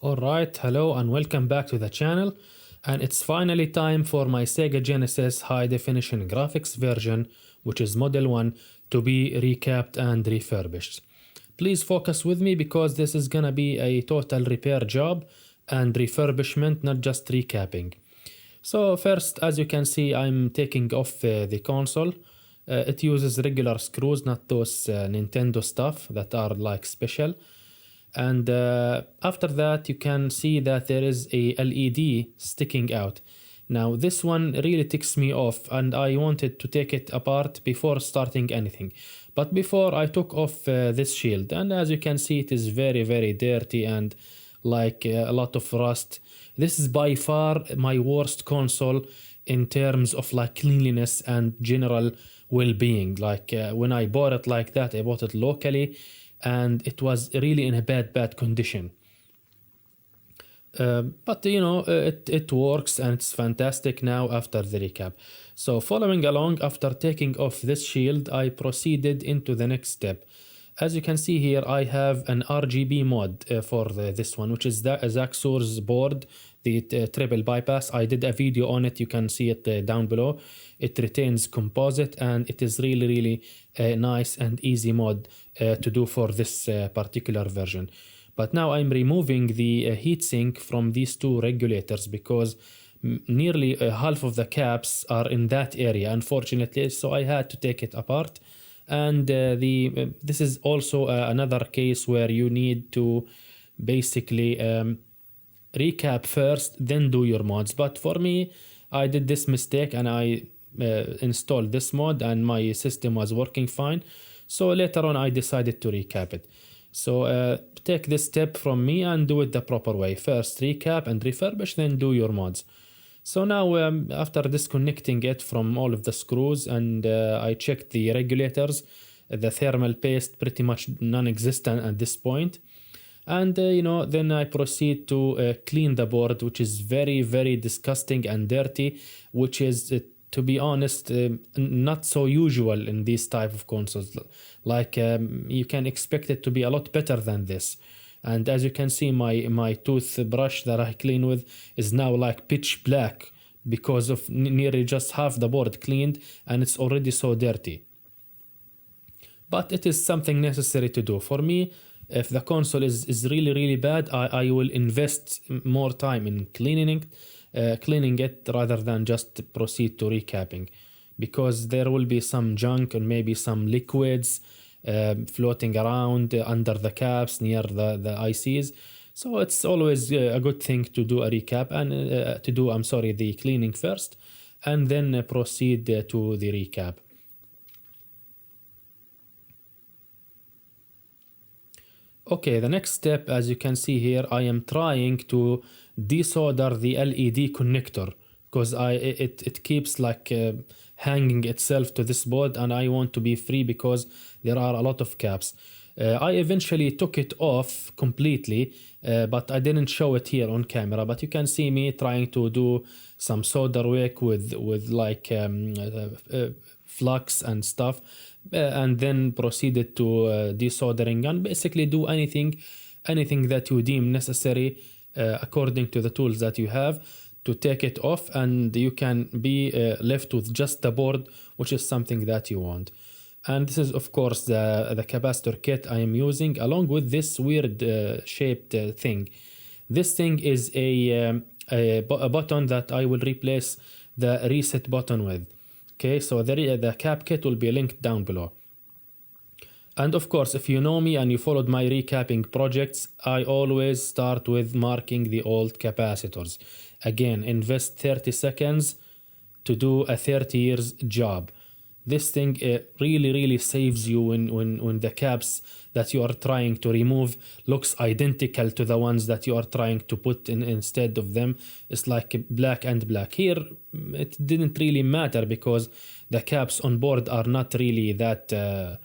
Alright, hello and welcome back to the channel. And it's finally time for my Sega Genesis high definition graphics version, which is Model 1, to be recapped and refurbished. Please focus with me because this is gonna be a total repair job and refurbishment, not just recapping. So first, as you can see, I'm taking off the console. It uses regular screws, not those Nintendo stuff that are like special. And after that you can see that there is a LED sticking out. Now this one really ticks me off and I wanted to take it apart before starting anything. But before I took off this shield, and as you can see it is very dirty and like a lot of rust. This is by far my worst console in terms of like cleanliness and general well-being. Like when I bought it like that, I bought it locally and it was really in a bad condition. But you know, it works and it's fantastic now after the recap. So following along, after taking off this shield, I proceeded into the next step. As you can see here, I have an RGB mod for this one, which is the Zaxxur's board, the triple bypass. I did a video on it, you can see it down below. It retains composite and it is really nice and easy mod to do for this particular version. But now I'm removing the heatsink from these two regulators because nearly half of the caps are in that area, unfortunately, so I had to take it apart. And this is also another case where you need to basically recap first, then do your mods. But for me, I did this mistake and I installed this mod and my system was working fine. So later on I decided to recap it. So take this step from me and do it the proper way. First recap and refurbish, then do your mods. So now after disconnecting it from all of the screws and I checked the regulators, the thermal paste pretty much non-existent at this point. And you know, then I proceed to clean the board, which is very disgusting and dirty, which is to be honest not so usual in these type of consoles. Like you can expect it to be a lot better than this. And as you can see, my toothbrush that I clean with is now like pitch black because of nearly just half the board cleaned and it's already so dirty. But it is something necessary to do. For me, if the console is really bad, I will invest more time in cleaning it rather than just proceed to recapping, because there will be some junk and maybe some liquids floating around under the caps near the ICs. So it's always a good thing to do a recap and the cleaning first and then proceed to the recap. Okay, the next step, as you can see here, I am trying to desolder the LED connector because it keeps like hanging itself to this board and I want to be free because there are a lot of caps. I eventually took it off completely, but I didn't show it here on camera, but you can see me trying to do some solder work with like flux and stuff, and then proceeded to desoldering and basically do anything that you deem necessary according to the tools that you have to take it off, and you can be left with just the board, which is something that you want. And this is of course the capacitor kit I am using, along with this weird shaped thing. This thing is a button that I will replace the reset button with. Okay, so the cap kit will be linked down below. And of course, if you know me and you followed my recapping projects, I always start with marking the old capacitors. Again, invest 30 seconds to do a 30 years job. This thing really saves you when the caps that you are trying to remove looks identical to the ones that you are trying to put in instead of them. It's like black and black. Here it didn't really matter because the caps on board are not really that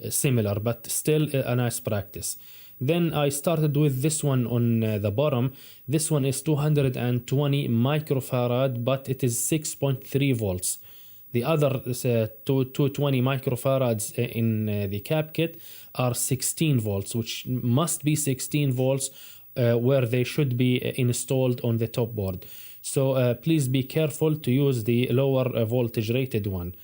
similar, but still a nice practice. Then I started with this one on the bottom. This one is 220 microfarad, but it is 6.3 volts. The other 220 microfarads in the cap kit are 16 volts, which must be 16 volts where they should be installed on the top board. So please be careful to use the lower voltage rated one.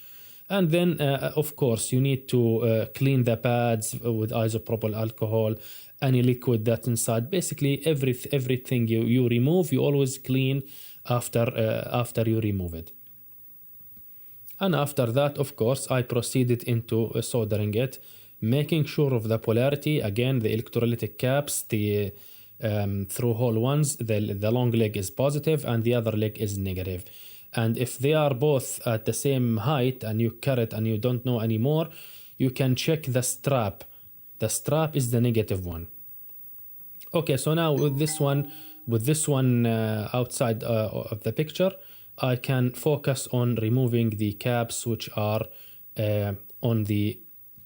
And then, of course, you need to clean the pads with isopropyl alcohol, any liquid that's inside. Basically, everything you remove, you always clean after you remove it. And after that, of course, I proceeded into soldering it, making sure of the polarity. Again, the electrolytic caps, the through hole ones, the long leg is positive and the other leg is negative. And if they are both at the same height and you cut it and you don't know anymore, you can check the strap. The strap is the negative one. Okay, so now with this one outside of the picture, I can focus on removing the caps which are on the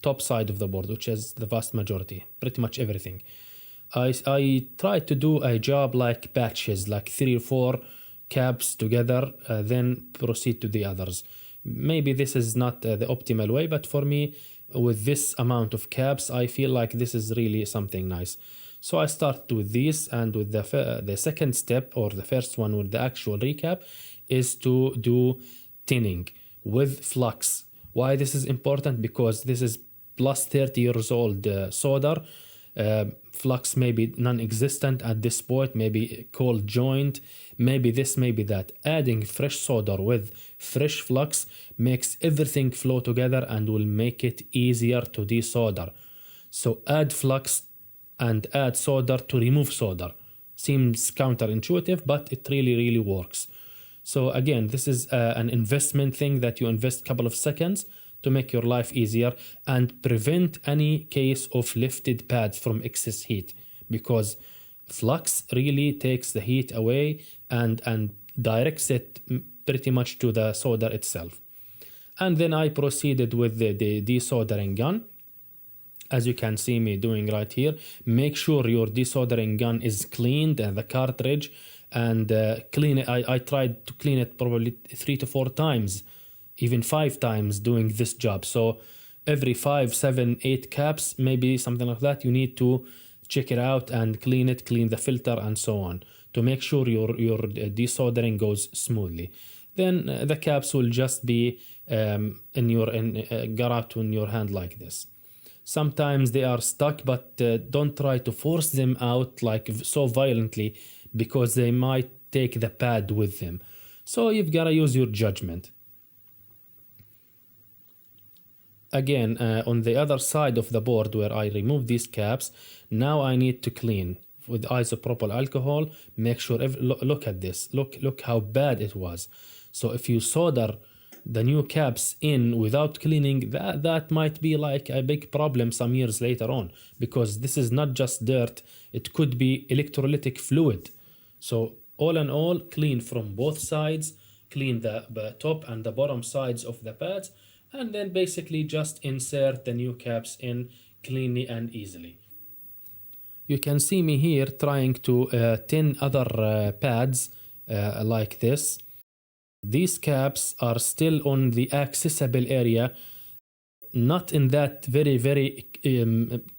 top side of the board, which is the vast majority, pretty much everything. I try to do a job like batches, like 3 or 4 caps together, then proceed to the others. Maybe this is not the optimal way, but for me, with this amount of caps, I feel like this is really something nice. So I start with these, and with the second step, or the first one with the actual recap, is to do tinning with flux. Why this is important? Because this is plus 30 years old solder. Flux may be non-existent at this point, maybe cold joint, maybe this, maybe that. Adding fresh solder with fresh flux makes everything flow together and will make it easier to desolder. So add flux and add solder to remove solder. Seems counterintuitive, but it really works. So again, this is an investment thing that you invest a couple of seconds to make your life easier and prevent any case of lifted pads from excess heat, because flux really takes the heat away and directs it pretty much to the solder itself. And then I proceeded with the desoldering gun. As you can see me doing right here, make sure your desoldering gun is cleaned and the cartridge, and clean it. I tried to clean it probably 3 to 4 times, even 5 times doing this job. So every 5, 7, 8 caps, maybe something like that, you need to check it out and clean it, clean the filter and so on, to make sure your desoldering goes smoothly. Then the caps will just be got out in your hand like this. Sometimes they are stuck, but don't try to force them out like so violently, because they might take the pad with them. So you've got to use your judgment. Again, on the other side of the board where I removed these caps, now I need to clean with isopropyl alcohol. Make sure, look at this, look how bad it was. So if you solder the new caps in without cleaning, that might be like a big problem some years later on, because this is not just dirt, it could be electrolytic fluid. So all in all, clean from both sides, clean the top and the bottom sides of the pads, and then basically just insert the new caps in cleanly and easily. You can see me here trying to tin other pads like this. These caps are still on the accessible area, not in that very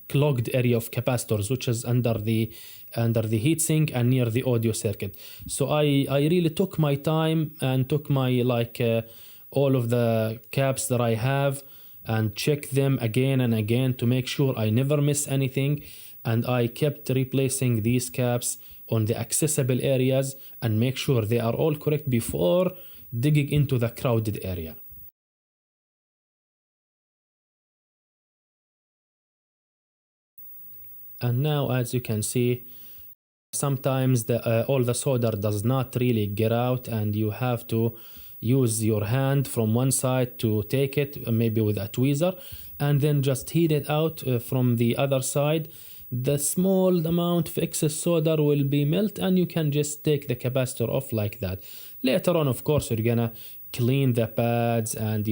clogged area of capacitors, which is under the heatsink and near the audio circuit. So I really took my time and took my all of the caps that I have and checked them again and again to make sure I never miss anything, and I kept replacing these caps on the accessible areas and make sure they are all correct before digging into the crowded area. And now, as you can see, sometimes all the solder does not really get out, and you have to use your hand from one side to take it, maybe with a tweezer, and then just heat it out from the other side. The small amount of excess solder will be melt, and you can just take the capacitor off like that. Later on, of course, you're gonna clean the pads and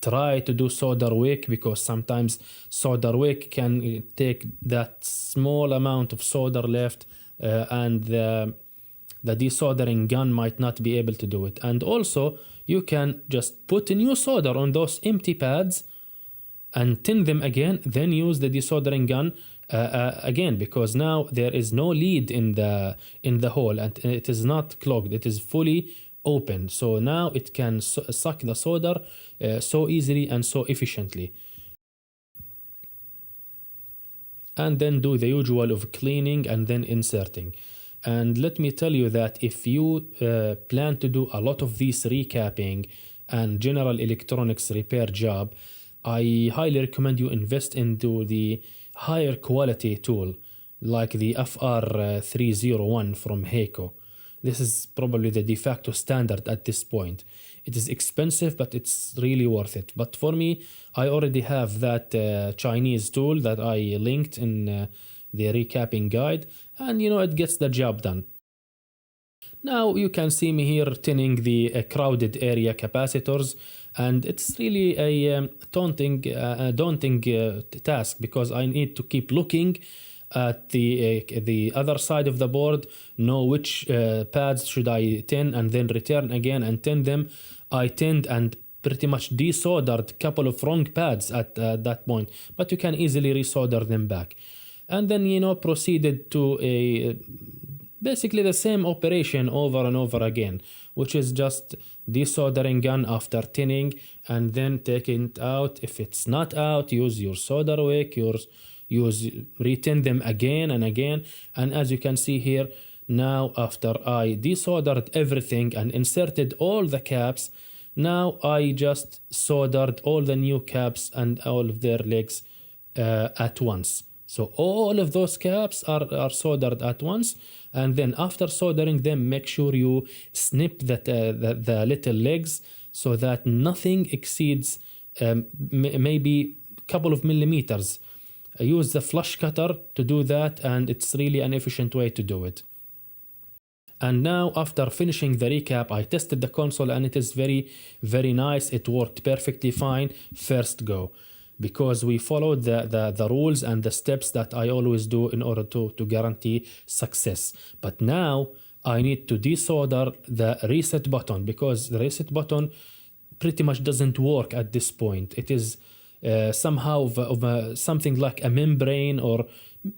try to do solder wick, because sometimes solder wick can take that small amount of solder left, and the desoldering gun might not be able to do it. And also you can just put a new solder on those empty pads and tin them again, then use the desoldering gun again, because now there is no lead in the hole and it is not clogged, it is fully open. So now it can suck the solder so easily and so efficiently. And then do the usual of cleaning and then inserting. And let me tell you that if you plan to do a lot of these recapping and general electronics repair job, I highly recommend you invest into the higher quality tool like the FR301 from Heiko. This is probably the de facto standard at this point. It is expensive, but it's really worth it. But for me, I already have that Chinese tool that I linked in the recapping guide, and it gets the job done. Now you can see me here tinning the crowded area capacitors, and it's really a daunting task because I need to keep looking at the other side of the board, know which pads should I tin and then return again and tin them. I tinned and pretty much desoldered a couple of wrong pads at that point, but you can easily resolder them back. And then proceeded to basically the same operation over and over again, which is just desoldering gun after tinning and then taking it out. If it's not out, use your solder wick, retin them again and again. And as you can see here, now after I desoldered everything and inserted all the caps, now I just soldered all the new caps and all of their legs at once. So all of those caps are soldered at once, and then after soldering them, make sure you snip the little legs so that nothing exceeds maybe a couple of millimeters. Use the flush cutter to do that, and it's really an efficient way to do it. And now after finishing the recap, I tested the console and it is very, very nice. It worked perfectly fine first go, because we followed the rules and the steps that I always do in order to guarantee success. But now I need to desolder the reset button, because the reset button pretty much doesn't work at this point. It is somehow something like a membrane or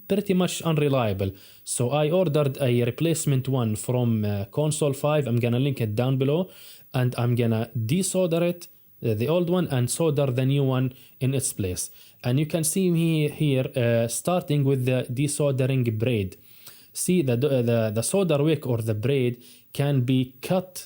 pretty much unreliable. So I ordered a replacement one from Console 5. I'm gonna link it down below, and I'm gonna desolder it, the old one, and solder the new one in its place. And you can see me here starting with the desoldering braid. See the solder wick or the braid can be cut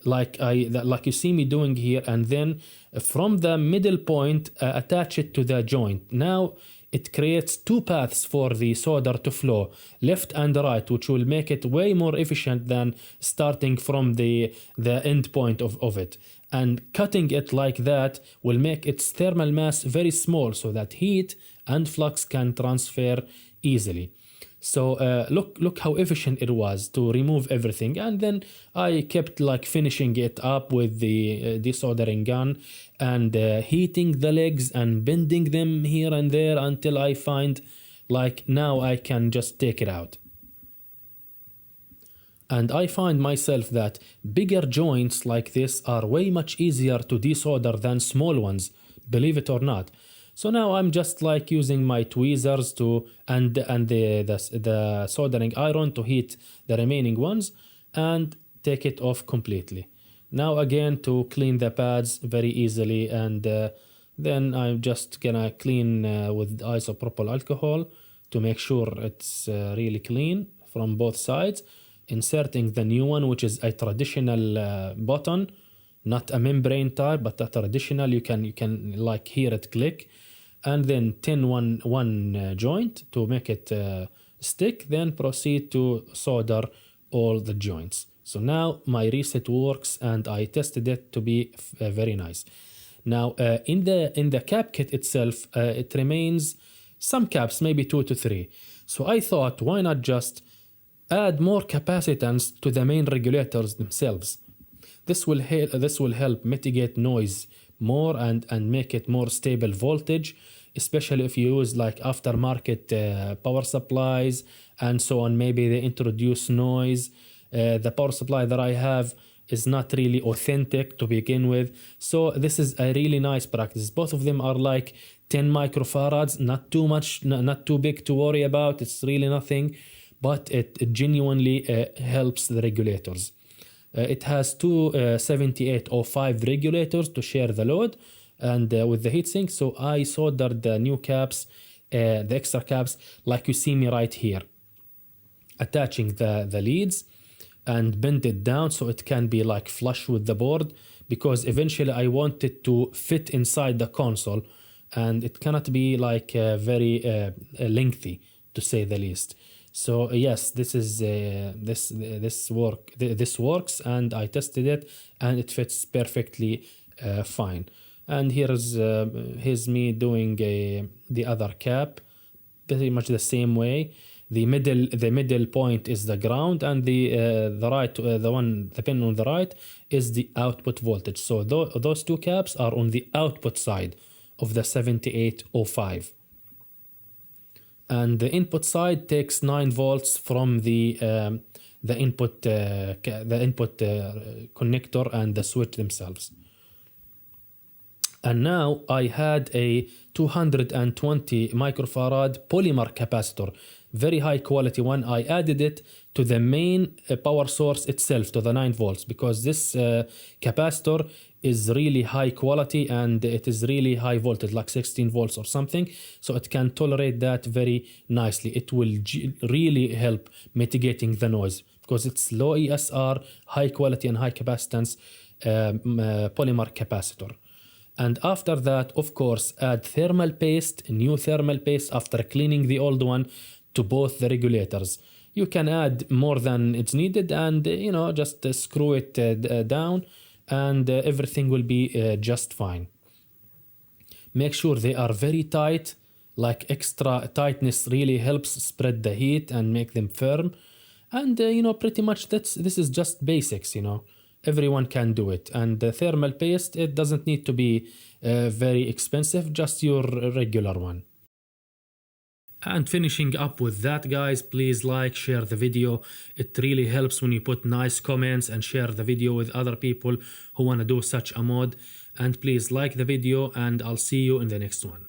like you see me doing here, and then from the middle point attach it to the joint. Now it creates two paths for the solder to flow, left and right, which will make it way more efficient than starting from the end point of it. And cutting it like that will make its thermal mass very small so that heat and flux can transfer easily. So look how efficient it was to remove everything. And then I kept like finishing it up with the desoldering gun and heating the legs and bending them here and there until I find like now I can just take it out. And I find myself that bigger joints like this are way much easier to desolder than small ones, believe it or not. So now I'm just like using my tweezers and the soldering iron to heat the remaining ones and take it off completely. Now again to clean the pads very easily, and then I'm just gonna clean with isopropyl alcohol to make sure it's really clean from both sides. Inserting the new one, which is a traditional button, not a membrane type, but a traditional. You can like hear it click, and then tin one joint to make it stick. Then proceed to solder all the joints. So now my reset works, and I tested it to be very nice. Now in the cap kit itself, it remains some caps, maybe 2 to 3. So I thought, why not just add more capacitance to the main regulators themselves. This will help mitigate noise more and make it more stable voltage, especially if you use like aftermarket power supplies and so on. Maybe they introduce noise. The power supply that I have is not really authentic to begin with. So this is a really nice practice. Both of them are like 10 microfarads, not too much, not too big to worry about. It's really nothing, but it genuinely helps the regulators. It has two 7805 regulators to share the load and with the heatsink. So I soldered the new caps, the extra caps, like you see me right here, attaching the leads and bend it down so it can be like flush with the board, because eventually I want it to fit inside the console and it cannot be like very lengthy, to say the least. So yes, this is this works, and I tested it and it fits perfectly fine. And here's me doing the other cap, pretty much the same way. The middle point is the ground, and the pin on the right is the output voltage. So those two caps are on the output side of the 7805. And the input side takes 9 volts from the input connector and the switch themselves. And now I had a 220 microfarad polymer capacitor, very high quality one. I added it to the main power source itself, to the 9 volts, because this capacitor is really high quality and it is really high voltage, like 16 volts or something. So it can tolerate that very nicely. It will really help mitigating the noise, because it's low ESR, high quality and high capacitance polymer capacitor. And after that, of course, add thermal paste, new thermal paste after cleaning the old one, to both the regulators. You can add more than it's needed, and just screw it down, and everything will be just fine. Make sure they are very tight, like extra tightness really helps spread the heat and make them firm. And pretty much this is just basics. Everyone can do it. And the thermal paste, it doesn't need to be very expensive, just your regular one. And finishing up with that, guys, please like, share the video. It really helps when you put nice comments and share the video with other people who want to do such a mod. And please like the video, and I'll see you in the next one.